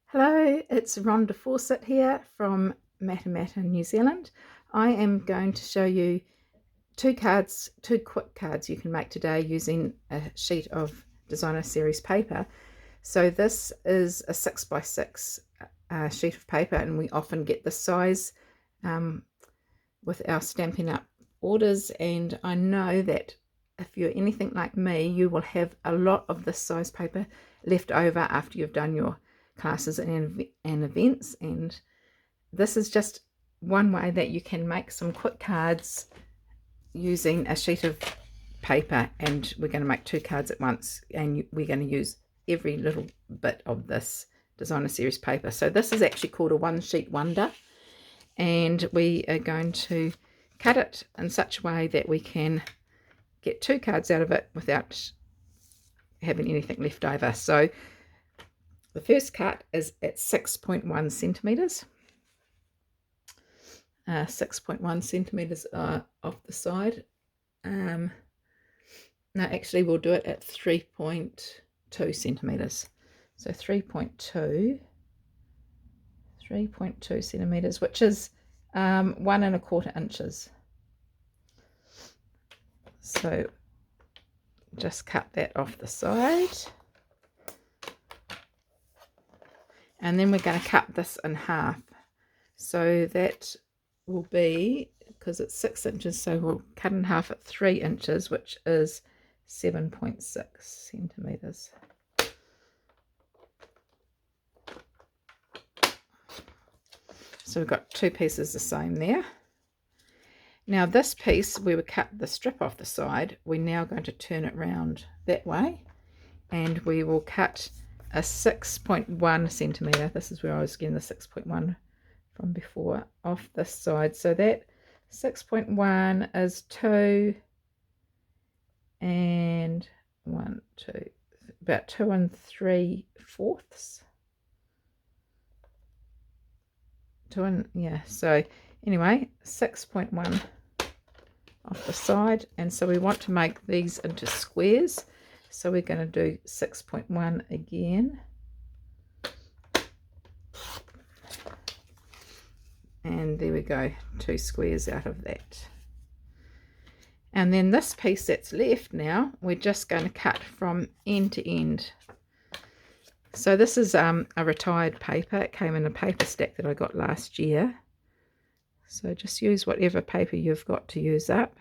Hello, it's Rhonda Fawcett here from Matamata, New Zealand. I am going to show you two quick cards you can make today using a sheet of Designer Series paper. So this is a 6x6 sheet of paper, and we often get this size with our Stampin' Up orders, and I know that if you're anything like me, you will have a lot of this size paper left over after you've done your classes and events, and this is just one way that you can make some quick cards using a sheet of paper. And we're going to make two cards at once, and we're going to use every little bit of this Designer Series paper. So this is actually called a one sheet wonder, and we are going to cut it in such a way that we can get two cards out of it without having anything left over. So the first cut is at 6.1 centimeters. 6.1 centimeters off the side. No, actually we'll do it at 3.2 centimeters. So 3.2 centimeters, which is 1¼ inches. So just cut that off the side. And then we're going to cut this in half. So that will be, because it's 6 inches, so we'll cut in half at 3 inches, which is 7.6 centimeters. So we've got two pieces the same there. Now this piece, where we cut the strip off the side, we're now going to turn it round that way, and we will cut a 6.1 centimeter. This is where I was getting the 6.1 from before, off this side. So that 6.1 is 2 and 1, 2, about 2 3/4. 2 and, yeah, so anyway, 6.1 off the side. And so we want to make these into squares, so we're going to do 6.1 again, and there we go, 2 squares out of that. And then this piece that's left now, we're just going to cut from end to end. So this is a retired paper. It came in a paper stack that I got last year. So just use whatever paper you've got to use up.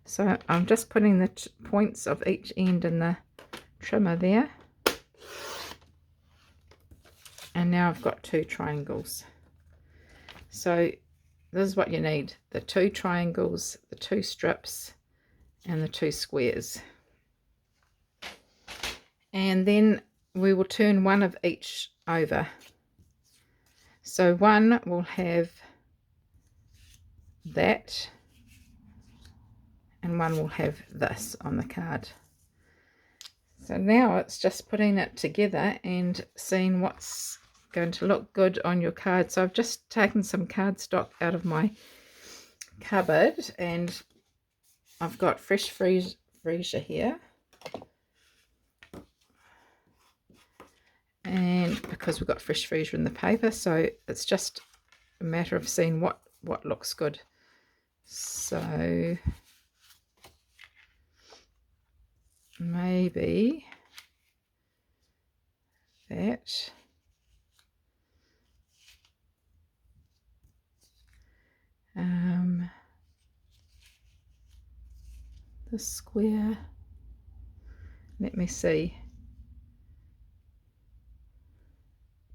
So I'm just putting the points of each end in the trimmer there. And now I've got 2 triangles. So this is what you need: the 2 triangles, the 2 strips, and the 2 squares. And then we will turn one of each over. So one will have that, and one will have this on the card. So now it's just putting it together and seeing what's going to look good on your card. So I've just taken some cardstock out of my cupboard, and I've got fresh freesia here, and because we've got fresh freesia in the paper, so it's just a matter of seeing what looks good. So maybe that. The square, let me see,